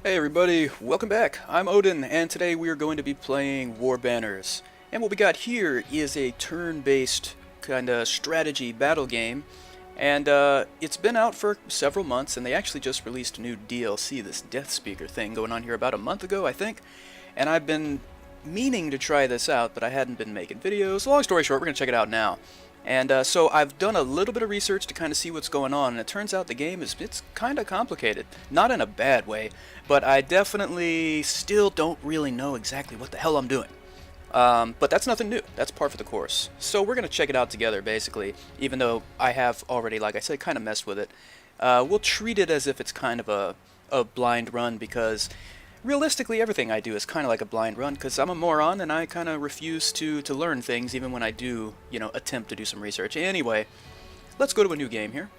Hey everybody, welcome back. I'm Odin, and today we are going to be playing Warbanners. And what we got here is a turn-based kind of strategy battle game. And it's been out for several months, and they actually just released a new DLC, this Death Speaker thing going on here about a month ago, I think. And I've been meaning to try this out, but I hadn't been making videos. Long story short, we're going to check it out now. And so I've done a little bit of research to kind of see what's going on, and it turns out the game it's kind of complicated. Not in a bad way, but I definitely still don't really know exactly what the hell I'm doing. But that's nothing new. That's par for the course. So we're going to check it out together, basically, even though I have already, like I said, kind of messed with it. We'll treat it as if it's kind of a blind run, because realistically, everything I do is kind of like a blind run, because I'm a moron and I kind of refuse to learn things even when I do, attempt to do some research. Anyway, let's go to a new game here.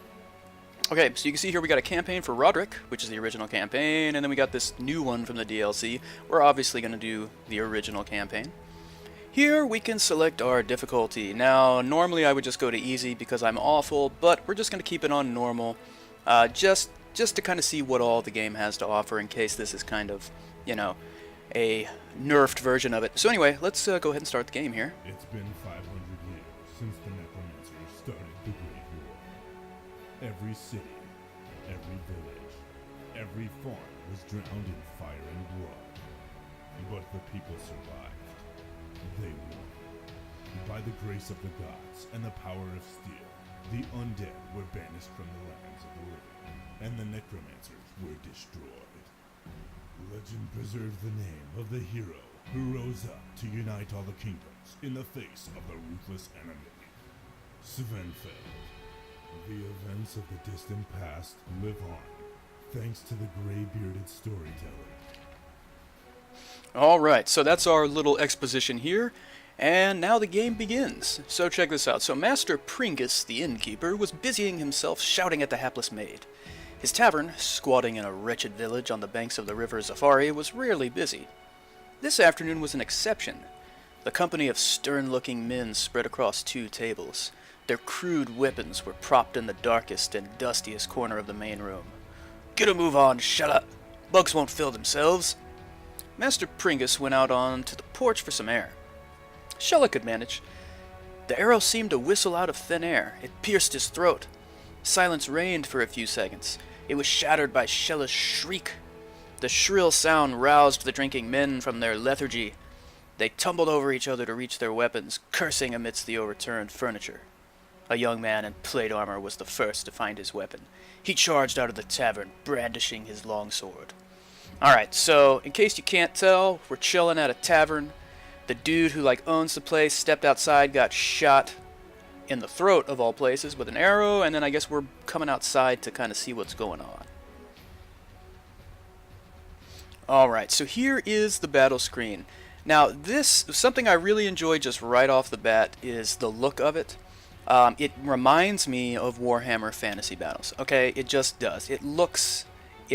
Okay, so you can see here we got a campaign for Roderick, which is the original campaign, and then we got this new one from the DLC. We're obviously going to do the original campaign. Here we can select our difficulty. Now, normally I would just go to easy because I'm awful, but we're just going to keep it on normal, just to kind of see what all the game has to offer in case this is kind of, a nerfed version of it. So anyway, let's go ahead and start the game here. It's been 500 years since the necromancers started the Great War. Every city, every village, every farm was drowned in fire and blood. But the people survived. They won. By the grace of the gods and the power of steel, the undead were banished from the lands of the living, and the necromancers were destroyed. Legend preserved the name of the hero who rose up to unite all the kingdoms in the face of the ruthless enemy, Svenfeld. The events of the distant past live on, thanks to the gray-bearded storyteller. Alright, so that's our little exposition here, and now the game begins. So check this out. So Master Pringus, the innkeeper, was busying himself shouting at the hapless maid. His tavern, squatting in a wretched village on the banks of the river Zafari, was rarely busy. This afternoon was an exception. The company of stern-looking men spread across two tables. Their crude weapons were propped in the darkest and dustiest corner of the main room. "Get a move on, shut up! Bugs won't fill themselves!" Master Pringus went out on to the porch for some air. Shella could manage. The arrow seemed to whistle out of thin air. It pierced his throat. Silence reigned for a few seconds. It was shattered by Shella's shriek. The shrill sound roused the drinking men from their lethargy. They tumbled over each other to reach their weapons, cursing amidst the overturned furniture. A young man in plate armor was the first to find his weapon. He charged out of the tavern, brandishing his longsword. Alright, so in case you can't tell, we're chilling at a tavern. The dude who owns the place stepped outside, got shot in the throat of all places with an arrow, and then I guess we're coming outside to kind of see what's going on. Alright, so here is the battle screen. Now this, something I really enjoy just right off the bat is the look of it. It reminds me of Warhammer Fantasy Battles. Okay, it just does.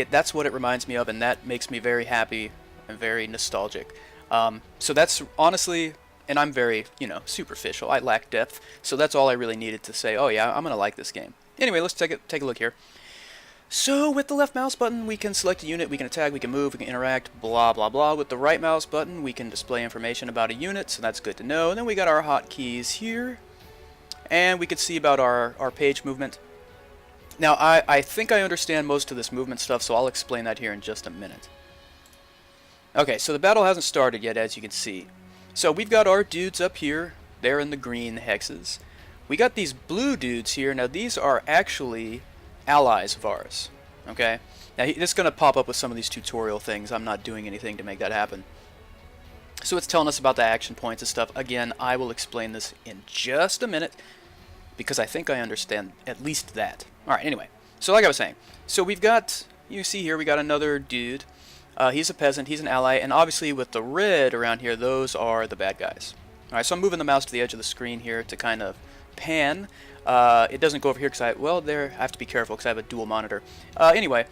That's what it reminds me of, and that makes me very happy and very nostalgic. So that's honestly, and I'm very, superficial. I lack depth, so that's all I really needed to say, oh yeah, I'm going to like this game. Anyway, let's take a look here. So with the left mouse button, we can select a unit, we can attack, we can move, we can interact, blah, blah, blah. With the right mouse button, we can display information about a unit, so that's good to know. And then we got our hotkeys here, and we can see about our page movement. Now, I think I understand most of this movement stuff, so I'll explain that here in just a minute. Okay, so the battle hasn't started yet, as you can see. So we've got our dudes up here. They're in the green hexes. We got these blue dudes here. Now, these are actually allies of ours. Okay? Now, this is going to pop up with some of these tutorial things. I'm not doing anything to make that happen. So it's telling us about the action points and stuff. Again, I will explain this in just a minute, because I think I understand at least that. Alright, anyway. So like I was saying, so we've got, you see here, we got another dude. He's a peasant, he's an ally, and obviously with the red around here, those are the bad guys. Alright, so I'm moving the mouse to the edge of the screen here to kind of pan. It doesn't go over here because I have to be careful because I have a dual monitor. Anyway,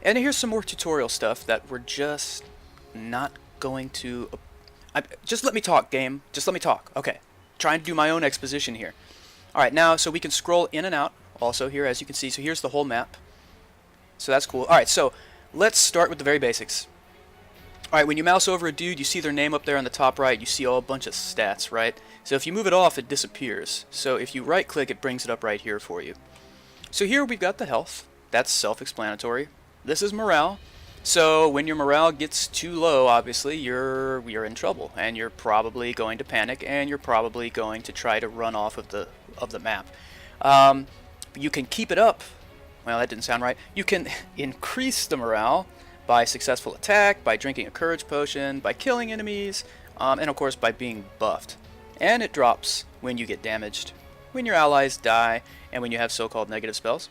and here's some more tutorial stuff that we're just not going to... just let me talk, game. Just let me talk. Okay. Trying to do my own exposition here. Alright, now, so we can scroll in and out also here, as you can see. So here's the whole map. So that's cool. Alright, so let's start with the very basics. Alright, when you mouse over a dude, you see their name up there on the top right, you see a bunch of stats, right? So if you move it off, it disappears. So if you right click, it brings it up right here for you. So here we've got the health. That's self-explanatory. This is morale. So when your morale gets too low, obviously, you're in trouble, and you're probably going to panic, and you're probably going to try to run off of the map. You can keep it up. Well, that didn't sound right. You can increase the morale by successful attack, by drinking a courage potion, by killing enemies, and of course by being buffed. And it drops when you get damaged, when your allies die, and when you have so-called negative spells.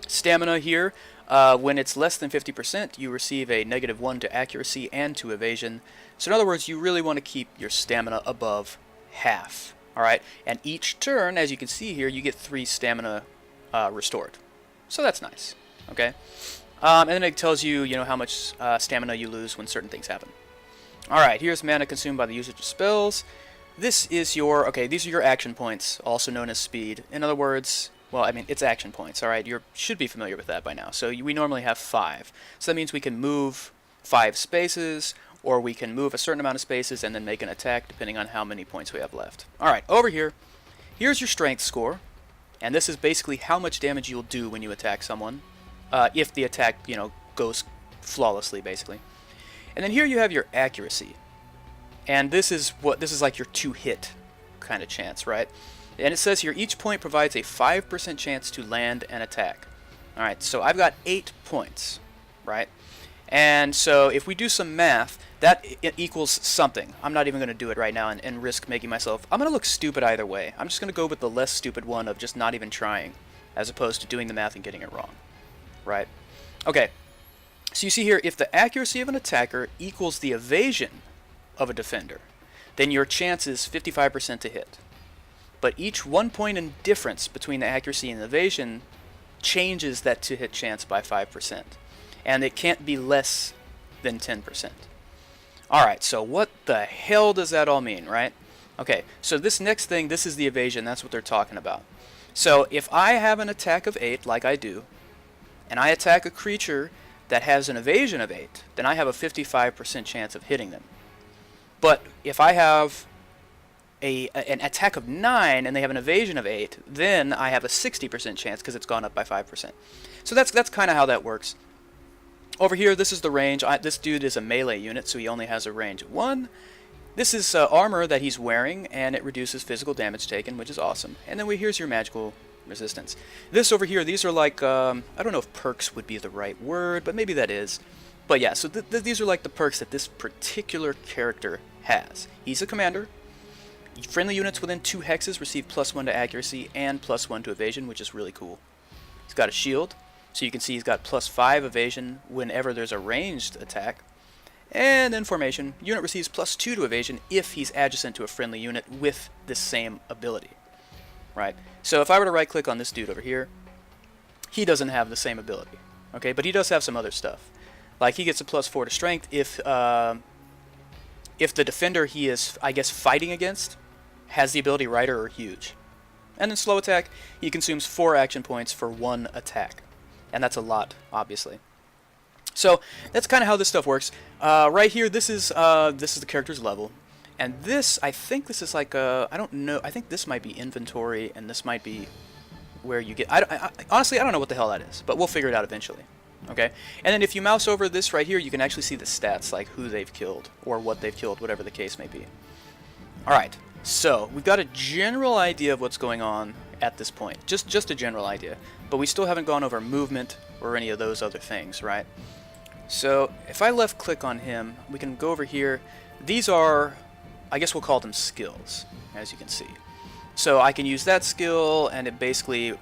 Stamina here, when it's less than 50%, you receive a -1 to accuracy and to evasion. So in other words, you really want to keep your stamina above half. Alright, and each turn, as you can see here, you get 3 stamina restored. So that's nice. Okay. And then it tells you, how much stamina you lose when certain things happen. Alright, here's mana consumed by the usage of spells. This is your, these are your action points, also known as speed. In other words, well, I mean, it's action points, alright? You should be familiar with that by now. So we normally have 5. So that means we can move 5 spaces, or we can move a certain amount of spaces and then make an attack depending on how many points we have left. Alright, over here, here's your strength score. And this is basically how much damage you'll do when you attack someone. If the attack, goes flawlessly, basically. And then here you have your accuracy. And this is like your 2-hit kind of chance, right? And it says here, each point provides a 5% chance to land an attack. Alright, so I've got 8 points, right? And so if we do some math, that equals something. I'm not even going to do it right now and risk making myself... I'm going to look stupid either way. I'm just going to go with the less stupid one of just not even trying, as opposed to doing the math and getting it wrong. Right? Okay, so you see here, if the accuracy of an attacker equals the evasion of a defender, then your chance is 55% to hit. But each 1 point in difference between the accuracy and the evasion changes that to hit chance by 5%. And it can't be less than 10%. Alright, so what the hell does that all mean, right? Okay, so this next thing, this is the evasion, that's what they're talking about. So if I have an attack of 8, like I do, and I attack a creature that has an evasion of 8, then I have a 55% chance of hitting them. But if I have an attack of 9 and they have an evasion of 8, then I have a 60% chance because it's gone up by 5%. So that's kind of how that works. Over here, this is the range. This dude is a melee unit, so he only has a range of 1. This is armor that he's wearing, and it reduces physical damage taken, which is awesome. And then here's your magical resistance. This over here, these are like, I don't know if perks would be the right word, but maybe that is. But yeah, so these are like the perks that this particular character has. He's a commander. Friendly units within 2 hexes receive +1 to accuracy and +1 to evasion, which is really cool. He's got a shield, so you can see he's got +5 evasion whenever there's a ranged attack. And then formation, unit receives +2 to evasion if he's adjacent to a friendly unit with this same ability. Right? So if I were to right click on this dude over here, he doesn't have the same ability. Okay, but he does have some other stuff. Like he gets a +4 to strength if the defender he is, I guess, fighting against has the ability Rider or Huge. And then slow attack, he consumes 4 action points for 1 attack. And that's a lot, obviously. So that's kind of how this stuff works. Right here, this is the character's level. And this, I think this is like I don't know, I think this might be inventory, and this might be where you get, honestly, I don't know what the hell that is, but we'll figure it out eventually. Okay? And then if you mouse over this right here, you can actually see the stats, like who they've killed, or what they've killed, whatever the case may be. Alright, so we've got a general idea of what's going on at this point. Just a general idea. But we still haven't gone over movement or any of those other things, right? So if I left click on him, we can go over here. These are, I guess we'll call them skills, as you can see. So I can use that skill, and it basically,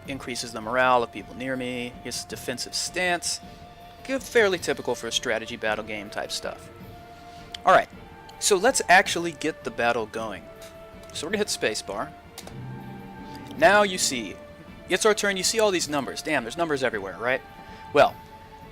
increases the morale of people near me. His defensive stance, fairly typical for a strategy battle game type stuff. Alright, so let's actually get the battle going. So we're going to hit spacebar. Now you see, it's our turn, you see all these numbers. Damn, there's numbers everywhere, right? Well,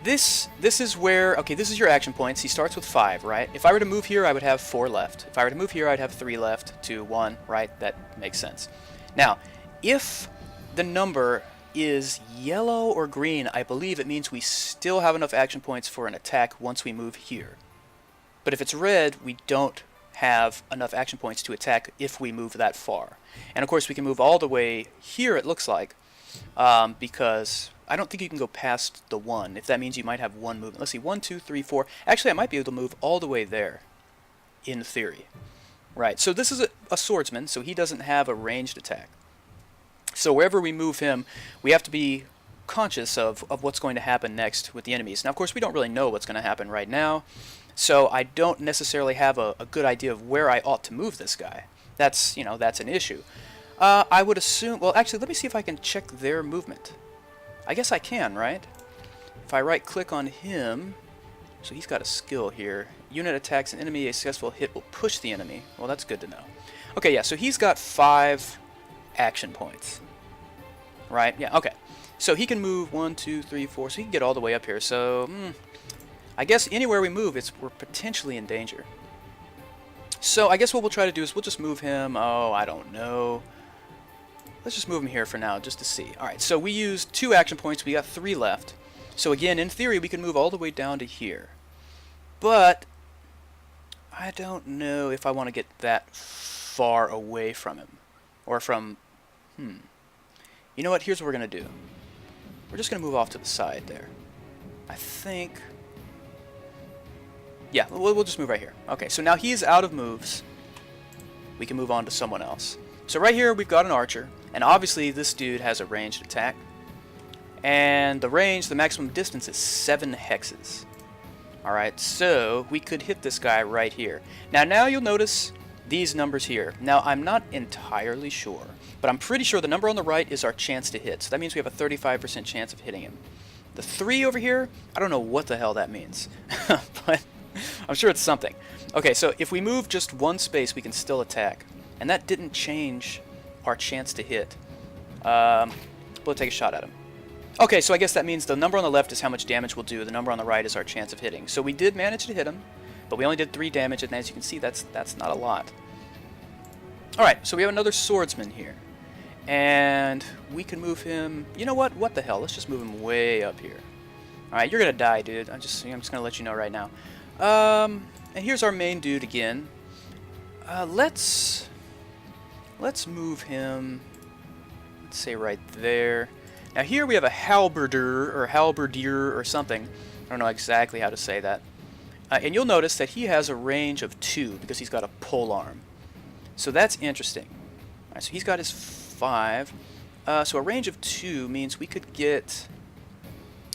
this is where, okay, this is your action points. He starts with 5, right? If I were to move here, I would have 4 left. If I were to move here, I'd have 3 left, 2, 1, right? That makes sense. Now, if the number is yellow or green, I believe it means we still have enough action points for an attack once we move here. But if it's red, we don't have enough action points to attack if we move that far. And of course we can move all the way here, it looks like, because I don't think you can go past the 1, if that means you might have one movement. Let's see, 1, 2, 3, 4. Actually, I might be able to move all the way there, in theory. Right, so this is a swordsman, so he doesn't have a ranged attack. So wherever we move him, we have to be conscious of what's going to happen next with the enemies. Now, of course, we don't really know what's going to happen right now, so I don't necessarily have a good idea of where I ought to move this guy. That's, you know, that's an issue. I would assume, well, actually, let me see if I can check their movement. I guess I can, right? If I right-click on him, so he's got a skill here. Unit attacks an enemy, a successful hit will push the enemy. Well, that's good to know. Okay, yeah, so he's got 5 action points. Right? Yeah, okay. So he can move 1, 2, 3, 4, so he can get all the way up here. So, I guess anywhere we move, we're potentially in danger. So I guess what we'll try to do is we'll just move him, oh, I don't know. Let's just move him here for now, just to see. Alright, so we used 2 action points, we got 3 left. So again, in theory, we can move all the way down to here. But I don't know if I want to get that far away from him. Or from... You know what? Here's what we're going to do. We're just going to move off to the side there. I think... Yeah, we'll just move right here. Okay, so now he's out of moves. We can move on to someone else. So right here, we've got an archer. And obviously, this dude has a ranged attack. And the range, the maximum distance is 7 hexes. Alright, so we could hit this guy right here. Now you'll notice these numbers here. Now, I'm not entirely sure, but I'm pretty sure the number on the right is our chance to hit. So that means we have a 35% chance of hitting him. The 3 over here, I don't know what the hell that means, but I'm sure it's something. Okay, so if we move just 1 space, we can still attack. And that didn't change our chance to hit. We'll take a shot at him. Okay, so I guess that means the number on the left is how much damage we'll do. The number on the right is our chance of hitting. So we did manage to hit him, but we only did 3 damage, and as you can see, that's not a lot. Alright, so we have another swordsman here. And we can move him... You know what? What the hell? Let's just move him way up here. Alright, you're gonna die, dude. I'm just gonna let you know right now. And here's our main dude again. Let's move him... Let's say right there. Now here we have a halberdier or halberdier or something. I don't know exactly how to say that. And you'll notice that he has a range of 2 because he's got a pole arm. So that's interesting. Alright, so he's got his 5. So a range of 2 means we could get...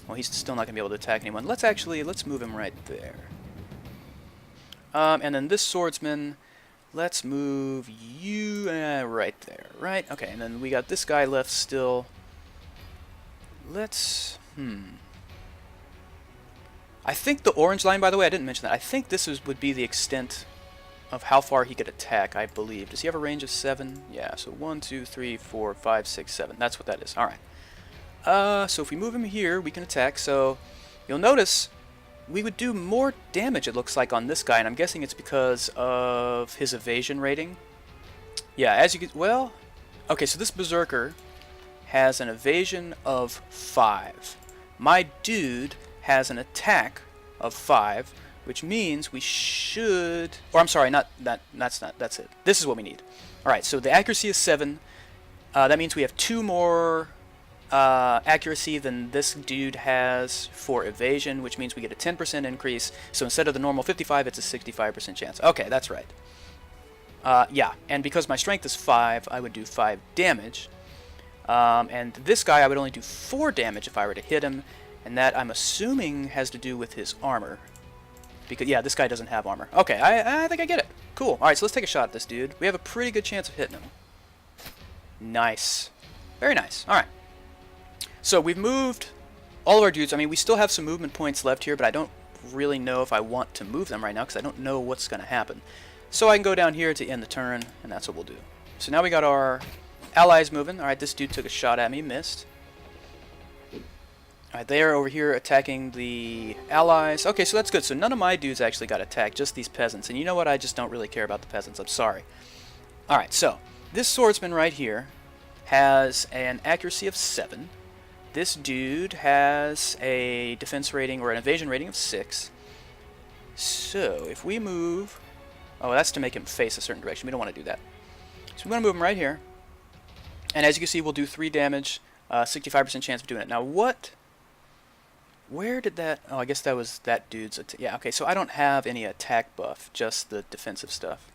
Well, he's still not going to be able to attack anyone. Let's move him right there. And then this swordsman, let's move you right there, right? Okay, and then we got this guy left still. Let's, I think the orange line, by the way, I didn't mention that. I think this would be the extent of how far he could attack, I believe. Does he have a range of 7? Yeah, so 1, 2, 3, 4, 5, 6, 7. That's what that is. Alright. So if we move him here, we can attack. So you'll notice we would do more damage, it looks like, on this guy. And I'm guessing it's because of his evasion rating. Yeah, as you can... Well... Okay, so this berserker has an evasion of 5. My dude has an attack of 5, which means we should... Or I'm sorry, that's it. This is what we need. Alright, so the accuracy is 7. That means we have 2 more accuracy than this dude has for evasion, which means we get a 10% increase. So instead of the normal 55, it's a 65% chance. Okay, that's right. Yeah, and because my strength is 5, I would do 5 damage. And this guy, I would only do 4 damage if I were to hit him, and that, I'm assuming, has to do with his armor. Because, yeah, this guy doesn't have armor. Okay, I think I get it. Cool. Alright, so let's take a shot at this dude. We have a pretty good chance of hitting him. Nice. Very nice. Alright. So, we've moved all of our dudes. I mean, we still have some movement points left here, but I don't really know if I want to move them right now, because I don't know what's going to happen. So, I can go down here to end the turn, and that's what we'll do. So, now we got our... allies moving. Alright, this dude took a shot at me, missed. Alright, they are over here attacking the allies. Okay, so that's good. So none of my dudes actually got attacked, just these peasants. And you know what? I just don't really care about the peasants. I'm sorry. Alright, so this swordsman right here has an accuracy of 7. this dude has a defense rating or an evasion rating of 6. So if we move... Oh, that's to make him face a certain direction. We don't want to do that. So we're going to move him right here. And as you can see, we'll do 3 damage, 65% chance of doing it. Now what... Where did that... Oh, I guess that was that dude's... Yeah, okay, so I don't have any attack buff, just the defensive stuff.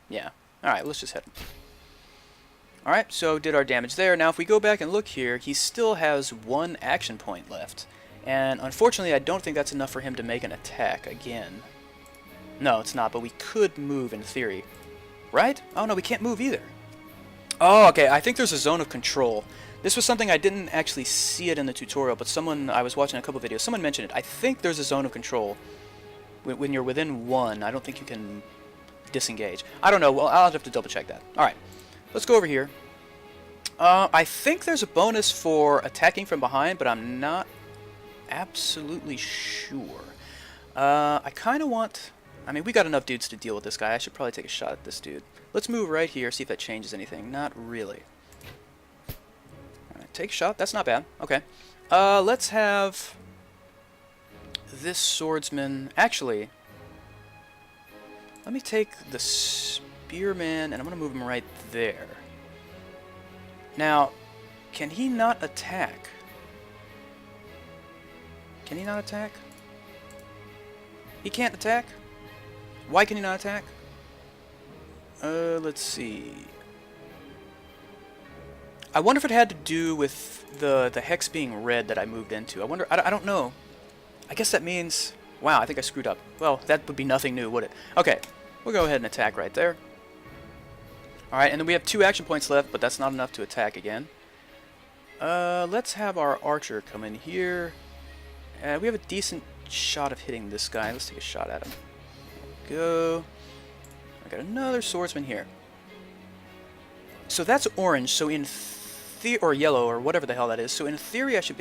Yeah. Alright, let's just hit him. Alright, so did our damage there. Now if we go back and look here, he still has 1 action point left. And unfortunately, I don't think that's enough for him to make an attack again. No, it's not, but we could move in theory. Right? Oh no, we can't move either. Oh, okay, I think there's a zone of control. This was something I didn't actually see it in the tutorial, but I was watching a couple videos, someone mentioned it. I think there's a zone of control. When you're within 1, I don't think you can disengage. I don't know, well, I'll have to double check that. Alright, let's go over here. I think there's a bonus for attacking from behind, but I'm not absolutely sure. I kind of want... I mean, we got enough dudes to deal with this guy. I should probably take a shot at this dude. Let's move right here, see if that changes anything. Not really. Alright, take a shot. That's not bad. Okay. Let's have this swordsman... Actually, let me take the spearman, and I'm going to move him right there. Now, can he not attack? Can he not attack? He can't attack? Why can he not attack? Let's see. I wonder if it had to do with the hex being red that I moved into. I wonder, I don't know. I guess that means... Wow, I think I screwed up. Well, that would be nothing new, would it? Okay, we'll go ahead and attack right there. Alright, and then we have 2 action points left, but that's not enough to attack again. Let's have our archer come in here. We have a decent shot of hitting this guy. Let's take a shot at him. Go. I got another swordsman here. So that's orange. So in or yellow or whatever the hell that is. So in theory, I should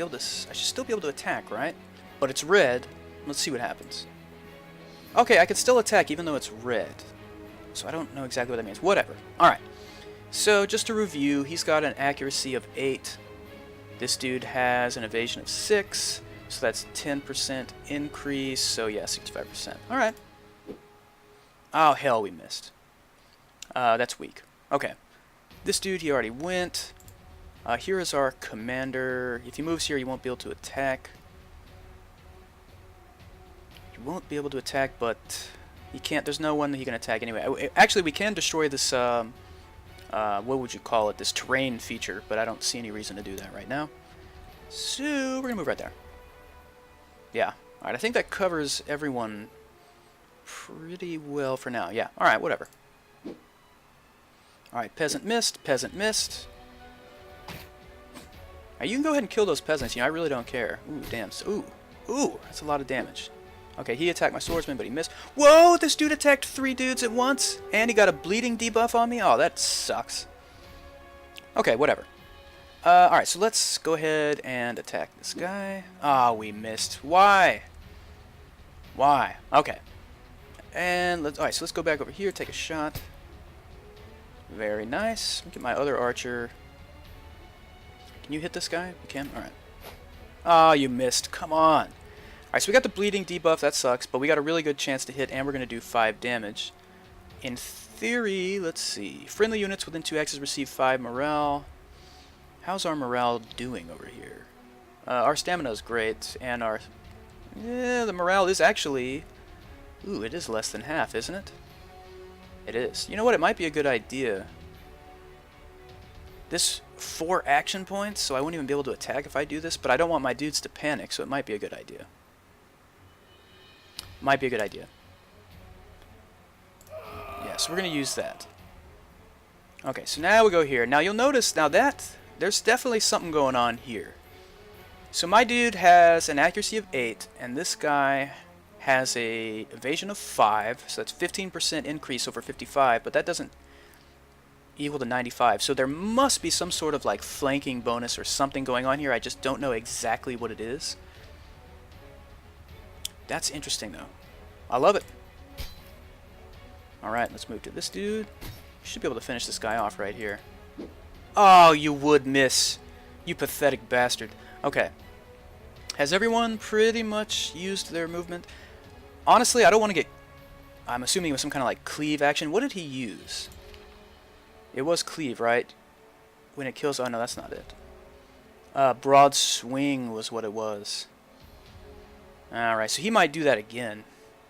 still be able to attack, right? But it's red. Let's see what happens. Okay, I can still attack even though it's red. So I don't know exactly what that means. Whatever. All right. So just to review, he's got an accuracy of 8. This dude has an evasion of 6. So that's 10% increase. So yeah, 65%. All right. Oh, hell, we missed. That's weak. Okay. This dude, he already went. Here is our commander. If he moves here, he won't be able to attack. He won't be able to attack, but he can't. There's no one that he can attack anyway. Actually, we can destroy this, what would you call it? This terrain feature, but I don't see any reason to do that right now. So, we're going to move right there. Yeah. Alright, I think that covers everyone pretty well for now. Yeah, alright, whatever. Alright, peasant missed, peasant missed. Now, you can go ahead and kill those peasants, you know, I really don't care. Ooh, damn. Ooh, that's a lot of damage. Okay, he attacked my swordsman, but he missed. Whoa, this dude attacked 3 dudes at once, and he got a bleeding debuff on me? Oh, that sucks. Okay, whatever. Alright, so let's go ahead and attack this guy. Ah, we missed. Why? Why? Okay. And alright, so let's go back over here, take a shot. Very nice. Get my other archer. Can you hit this guy? You can? Alright. Ah, you missed. Come on. Alright, so we got the bleeding debuff, that sucks, but we got a really good chance to hit, and we're going to do 5 damage. In theory, let's see. Friendly units within 2 axes receive 5 morale. How's our morale doing over here? Our stamina is great, and our... Yeah, the morale is actually... Ooh, it is less than half, isn't it? It is. You know what? It might be a good idea. This 4 action points, so I won't even be able to attack if I do this, but I don't want my dudes to panic, so it might be a good idea. Might be a good idea. Yeah, so we're going to use that. Okay, so now we go here. Now you'll notice, now that... There's definitely something going on here. So my dude has an accuracy of 8, and this guy has a evasion of 5, so that's 15% increase over 55, but that doesn't equal to 95. So there must be some sort of like flanking bonus or something going on here. I just don't know exactly what it is. That's interesting though. I love it. Alright, let's move to this dude. Should be able to finish this guy off right here. Oh, you would miss. You pathetic bastard. Okay. Has everyone pretty much used their movement? Honestly, I don't want to get... I'm assuming it was some kind of like cleave action. What did he use? It was cleave, right? When it kills... Oh, no, that's not it. Broad swing was what it was. Alright, so he might do that again.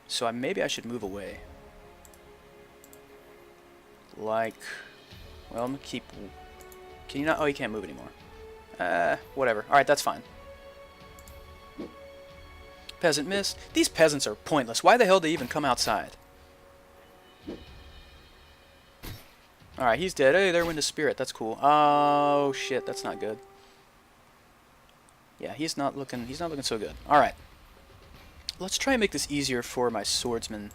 So maybe I should move away. Like... Well, I'm gonna keep... Can you not... Oh, you can't move anymore. Whatever. Alright, that's fine. Peasant missed. These peasants are pointless. Why the hell did they even come outside? Alright, he's dead. Hey, there went his spirit. That's cool. Oh, shit. That's not good. Yeah, he's not looking so good. Alright. Let's try and make this easier for my swordsman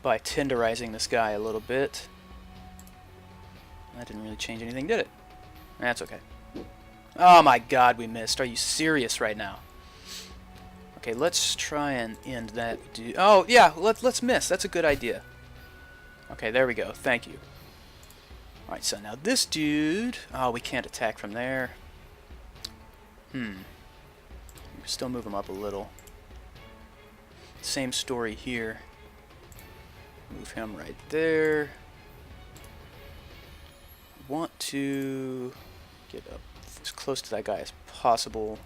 by tenderizing this guy a little bit. That didn't really change anything, did it? That's okay. Oh my god, we missed. Are you serious right now? Okay, let's try and end that. Oh, yeah, let's miss. That's a good idea. Okay, there we go. Thank you. Alright, so now this dude... Oh, we can't attack from there. Still move him up a little. Same story here. Move him right there. Want to get up as close to that guy as possible.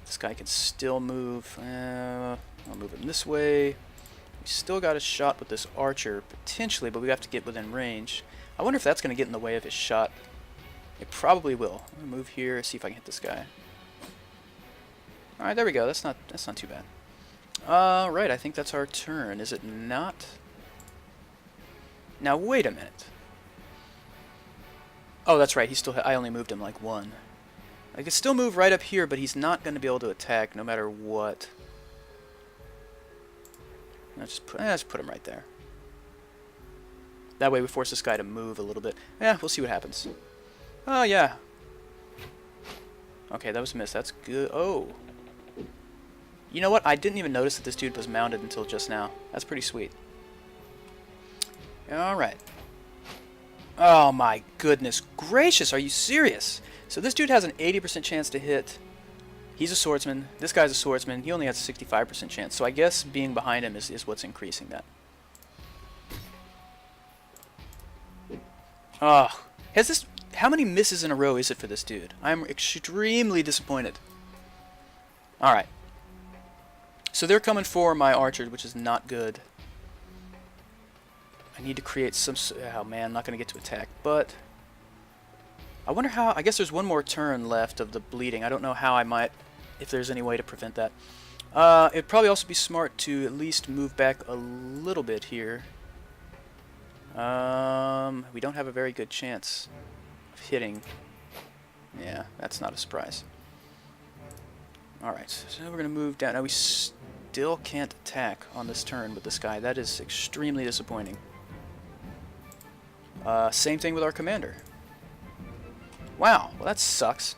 This guy can still move. I'll move him this way. We still got a shot with this archer, potentially, but we have to get within range. I wonder if that's going to get in the way of his shot. It probably will. I'm going to move here, see if I can hit this guy. Alright, there we go. That's not too bad. Right, I think that's our turn. Is it not? Now, wait a minute. Oh, that's right. I only moved him like one. I could still move right up here, but he's not going to be able to attack no matter what. Let's just put him right there. That way we force this guy to move a little bit. Yeah, we'll see what happens. Oh, yeah. Okay, that was a miss. That's good. Oh. You know what? I didn't even notice that this dude was mounted until just now. That's pretty sweet. Alright. Oh my goodness gracious, are you serious? So this dude has an 80% chance to hit. He's a swordsman. This guy's a swordsman. He only has a 65% chance. So I guess being behind him is what's increasing that. Oh. How many misses in a row is it for this dude? I'm extremely disappointed. Alright. So they're coming for my archer, which is not good. I need to create some... Oh man, I'm not going to get to attack, but... I wonder how... I guess there's one more turn left of the bleeding. I don't know how I might... If there's any way to prevent that. It'd probably also be smart to at least move back a little bit here. We don't have a very good chance of hitting. Yeah, that's not a surprise. Alright, so now we're going to move down. Now we still can't attack on this turn with this guy. That is extremely disappointing. Same thing with our commander. Wow, well that sucks.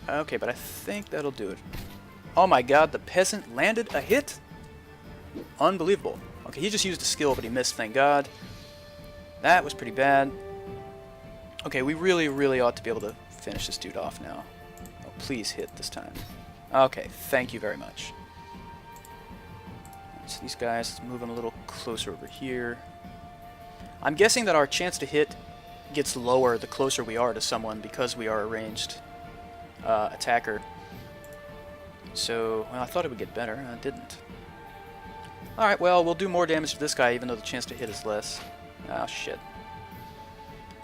Okay, but I think that'll do it. Oh my god, the peasant landed a hit? Unbelievable. Okay, he just used a skill, but he missed, thank god. That was pretty bad. Okay, we really, really ought to be able to finish this dude off now. Oh, please hit this time. Okay, thank you very much. So these guys, let's move them a little closer over here. I'm guessing that our chance to hit gets lower the closer we are to someone because we are a ranged attacker. So, well, I thought it would get better. It didn't. Alright, well, we'll do more damage to this guy even though the chance to hit is less. Oh, shit.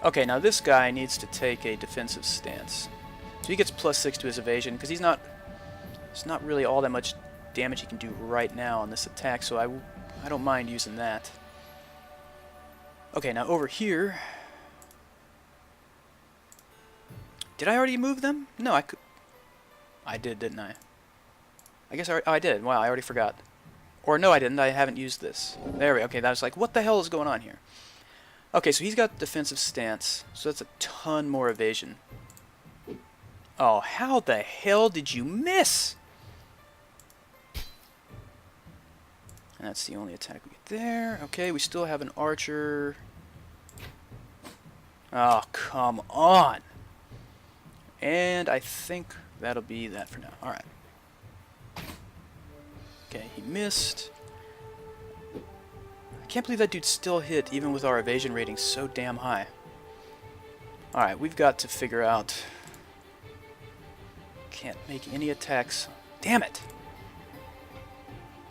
Okay, now this guy needs to take a defensive stance. So he gets +6 to his evasion because he's not... There's not really all that much damage he can do right now on this attack, so I don't mind using that. Okay, now over here... Did I already move them? No, I could... I did, didn't I? I guess I did. Wow, I already forgot. Or no, I didn't. I haven't used this. There we go. Okay, that was like, what the hell is going on here? Okay, so he's got defensive stance, so that's a ton more evasion. Oh, how the hell did you miss? And that's the only attack we get there. Okay, we still have an archer. Oh, come on. And I think that'll be that for now. Alright. Okay, he missed. I can't believe that dude still hit, even with our evasion rating so damn high. Alright, we've got to figure out... Can't make any attacks. Damn it!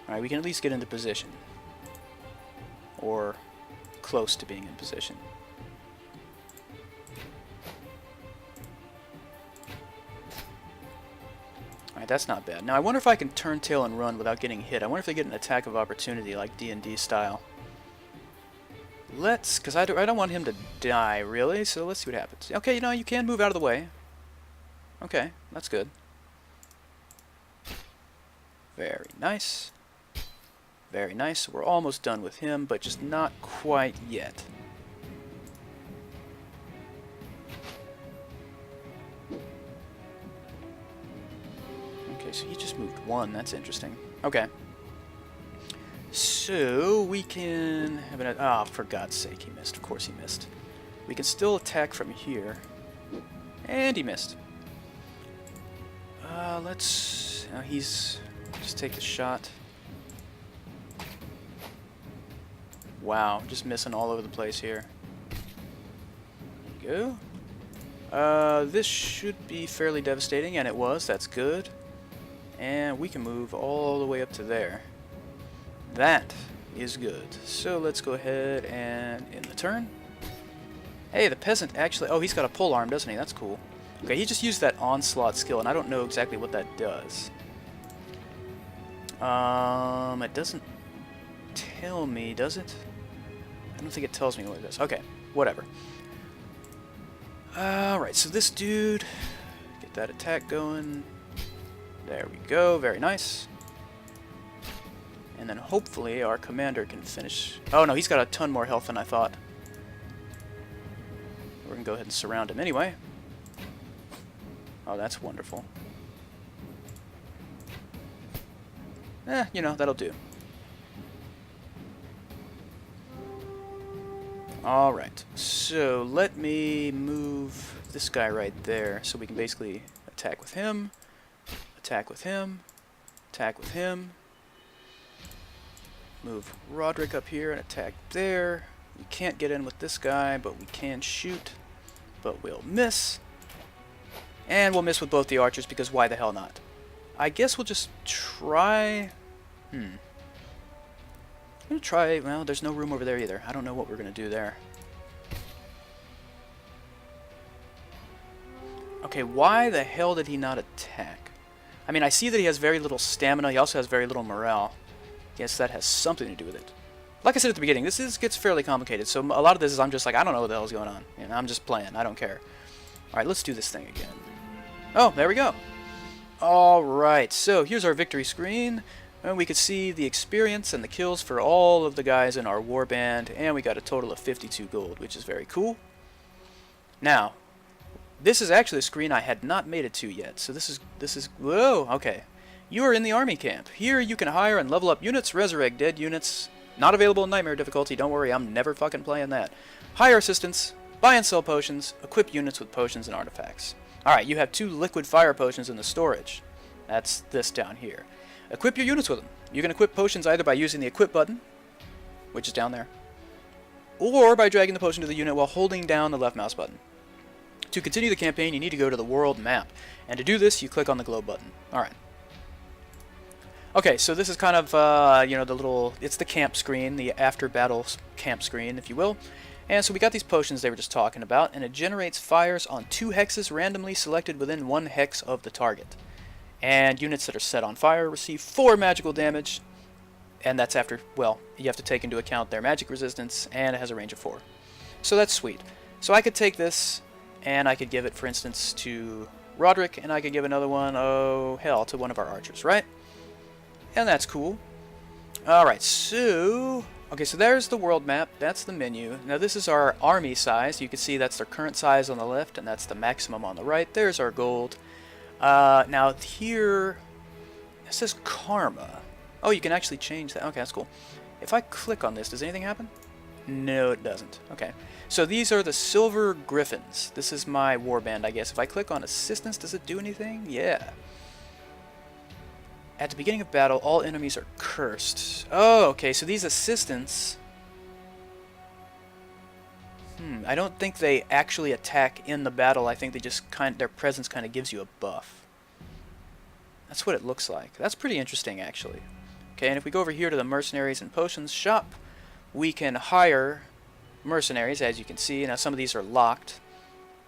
Alright, we can at least get into position. Or close to being in position. Alright, that's not bad. Now, I wonder if I can turn tail and run without getting hit. I wonder if they get an attack of opportunity like D&D style. Let's... Because I don't want him to die, really, so let's see what happens. Okay, you know, you can move out of the way. Okay, that's good. Very nice. Very nice. We're almost done with him, but just not quite yet. Okay, so he just moved one. That's interesting. Okay. So, we can have an... Ah, for God's sake, he missed. Of course he missed. We can still attack from here. And he missed. Let's... he's... Just take the shot. Wow, just missing all over the place here. There you go. This should be fairly devastating, and it was. That's good. And we can move all the way up to there. That is good. So let's go ahead and end the turn. Hey, the peasant actually... Oh, he's got a pole arm, doesn't he? That's cool. Okay, he just used that onslaught skill, and I don't know exactly what that does. It doesn't tell me, does it? I don't think it tells me what it does. Okay, whatever. Alright, so this dude... Get that attack going. There we go, very nice. And then hopefully our commander can finish... Oh no, he's got a ton more health than I thought. We're gonna go ahead and surround him anyway. Oh, that's wonderful. You know, that'll do. Alright, so let me move this guy right there so we can basically attack with him, attack with him, attack with him. Move Roderick up here and attack there. We can't get in with this guy, but we can shoot. But we'll miss. And we'll miss with both the archers because why the hell not? I guess we'll just try... I'm going to try... Well, there's no room over there either. I don't know what we're going to do there. Okay, why the hell did he not attack? I mean, I see that he has very little stamina. He also has very little morale. Guess that has something to do with it. Like I said at the beginning, gets fairly complicated. So a lot of this is I'm just like, I don't know what the hell's going on. You know, I'm just playing. I don't care. Alright, let's do this thing again. Oh, there we go. Alright, so here's our victory screen. And we could see the experience and the kills for all of the guys in our warband. And we got a total of 52 gold, which is very cool. Now, this is actually a screen I had not made it to yet. So this is whoa, okay. You are in the army camp. Here you can hire and level up units, resurrect dead units. Not available in Nightmare difficulty, don't worry, I'm never fucking playing that. Hire assistants, buy and sell potions, equip units with potions and artifacts. Alright, you have 2 liquid fire potions in the storage. That's this down here. Equip your units with them. You can equip potions either by using the equip button, which is down there, or by dragging the potion to the unit while holding down the left mouse button. To continue the campaign, you need to go to the world map. And to do this, you click on the globe button. Alright. Okay, so this is kind of, you know, the little, it's the camp screen, the after-battle camp screen, if you will. And so we got these potions they were just talking about, and it generates fires on 2 hexes randomly selected within 1 hex of the target. And units that are set on fire receive 4 magical damage, and that's after, well, you have to take into account their magic resistance, and it has a range of 4. So that's sweet. So I could take this, and I could give it, for instance, to Roderick, and I could give another one, oh, hell, to one of our archers, right? And that's cool. Alright, so... Okay, so there's the world map. That's the menu. Now this is our army size. You can see that's their current size on the left, and that's the maximum on the right. There's our gold. Now here... It says Karma. Oh, you can actually change that. Okay, that's cool. If I click on this, does anything happen? No, it doesn't. Okay. So these are the Silver Griffins. This is my warband, I guess. If I click on assistance, does it do anything? Yeah. At the beginning of battle, all enemies are cursed. Oh, okay. So these assistants... I don't think they actually attack in the battle. I think they just their presence kind of gives you a buff. That's what it looks like. That's pretty interesting, actually. Okay, and if we go over here to the Mercenaries and Potions shop, we can hire mercenaries, as you can see. Now, some of these are locked.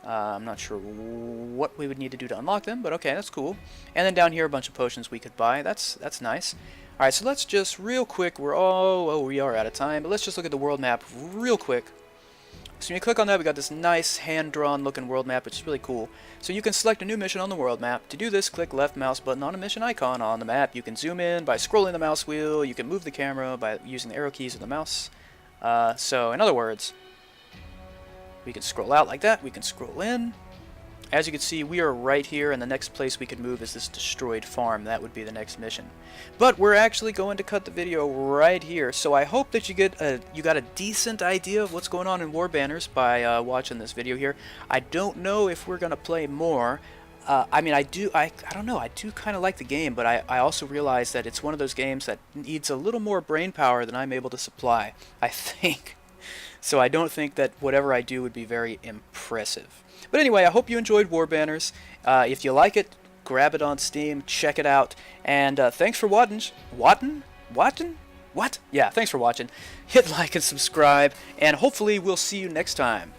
I'm not sure what we would need to do to unlock them, but okay, that's cool. And then down here, a bunch of potions we could buy. That's nice. All right, so let's just real quick. We are out of time, but let's just look at the world map real quick. So when you click on that, we got this nice hand-drawn looking world map, which is really cool. So you can select a new mission on the world map. To do this, click left mouse button on a mission icon on the map. You can zoom in by scrolling the mouse wheel. You can move the camera by using the arrow keys of the mouse. So in other words, we can scroll out like that. We can scroll in. As you can see, we are right here, and the next place we could move is this destroyed farm. That would be the next mission. But we're actually going to cut the video right here, so I hope that you got a decent idea of what's going on in Warbanners by watching this video here. I don't know if we're going to play more. I mean, I don't know, I do kind of like the game, but I also realize that it's one of those games that needs a little more brain power than I'm able to supply, I think. So I don't think that whatever I do would be very impressive. But anyway, I hope you enjoyed Warbanners. If you like it, grab it on Steam, check it out, and thanks for watching. What? Yeah, thanks for watching. Hit like and subscribe, and hopefully we'll see you next time.